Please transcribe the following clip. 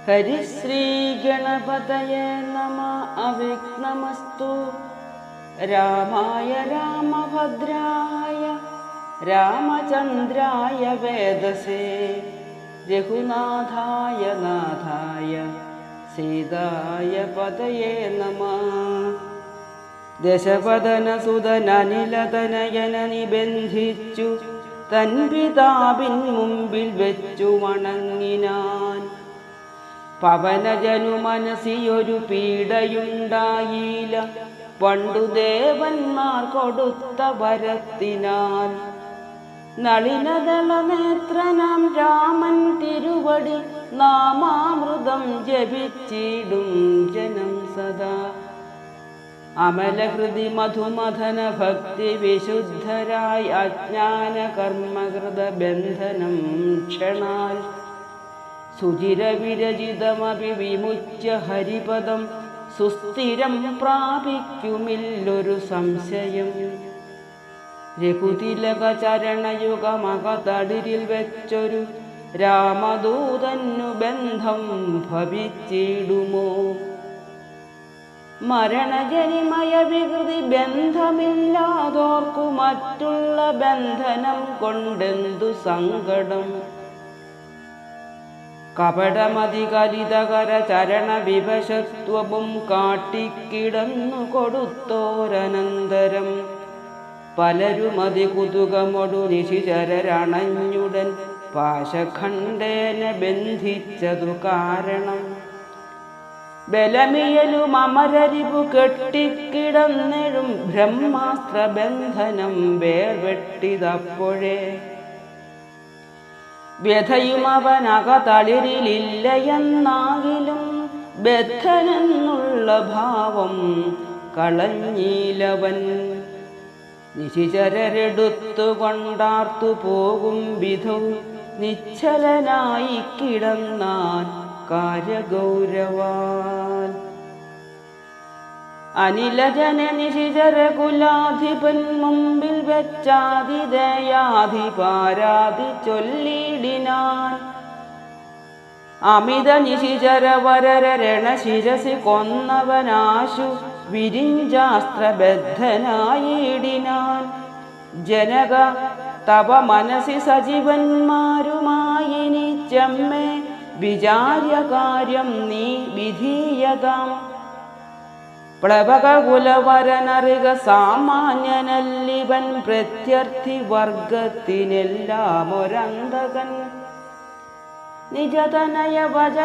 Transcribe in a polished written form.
ഹരിശ്രീ ഗണപതയേ നമഃ. അവിഘ്നമസ്തു. രാമായ രാമഭദ്രായ രാമചന്ദ്രായ വേദസേ രഘുനാഥായ നാഥായ സീതായ പതയേ നമഃ. ദശപദനസുതനനിലതനയന നിബന്ധിച്ചു തൻ പിതാവിൻ മുമ്പിൽ വെച്ചു വണങ്ങിനാൻ. പവനജനു മനസ്സിയൊരു പീഡയുണ്ടായില്ല, പണ്ടു ദേവന്മാർ കൊടുത്ത വരത്തിനാൽ. നളിനദളനേത്രനാം രാമൻ തിരുവടി നാമാമൃതം ജപിച്ചിടും ജനം സദാ. അമലഹൃതി മധുമഥന ഭക്തി വിശുദ്ധരായി അജ്ഞാന കർമ്മകൃത ബന്ധനം ക്ഷണാൽ. സുചിരവിരചിതമപി വിമുച്യ ഹരിപദം സുസ്ഥിരം പ്രാപിക്കുമില്ലൊരു സംശയം. രഘുതിലക ചരണയുഗമകതടിരിൽ വെച്ചൊരു രാമദൂതന്നു ബന്ധം ഭവിച്ചിടുമോ? മരണജനിമയ വികൃതി ബന്ധമില്ലാതോർക്കു മറ്റുള്ള ബന്ധനം കൊണ്ടെന്തു സങ്കടം. കപടമതികലിതകര ചരണ വിവശത്വവും കാട്ടിക്കിടന്നു കൊടുത്തോരനന്തരം. പലരുമതി കുതുകമൊടു നിശിചരരണഞ്ഞുടൻ പാശഖണ്ഡേന ബന്ധിച്ചതു കാരണം. ബലമിയലും അമരരിപു കെട്ടിക്കിടന്നെഴും ബ്രഹ്മാസ്ത്രബന്ധനം വേർവെട്ടിതപ്പോഴേ. വ്യഥയും അവനകതളിരിലില്ലയെന്നാകിലും ബദ്ധനെന്നുള്ള ഭാവം കളഞ്ഞീലവൻ. നിശിചരരെടുത്തു കൊണ്ടാർത്തു പോകും വിധൗ നിശ്ചലനായി കിടന്നാൻ കാര്യഗൗരവാൻ. അനിലജന നിശിചരകുലാധിപൻ മുമ്പിൽ വെച്ചാതിദയാധിപാരാതി ചൊല്ലിടിനാൻ. അമിത നിശിചരവരരണ ശിരസി കൊന്നവനാശു വിരിഞ്ചാസ്ത്രബദ്ധനായിടിനാൻ. ജനക തവ മനസി സജീവന്മാരുമായിനി ചെമ്മേ വിചാര്യകാര്യം നീ വിധീയതാം. പ്ലവകുലവരനറിക സാമാന്യനല്ലിവൻ പ്രത്യർത്ഥി വർഗത്തിനെല്ലാം ഒരന്തകൻ. നിജതനയ വച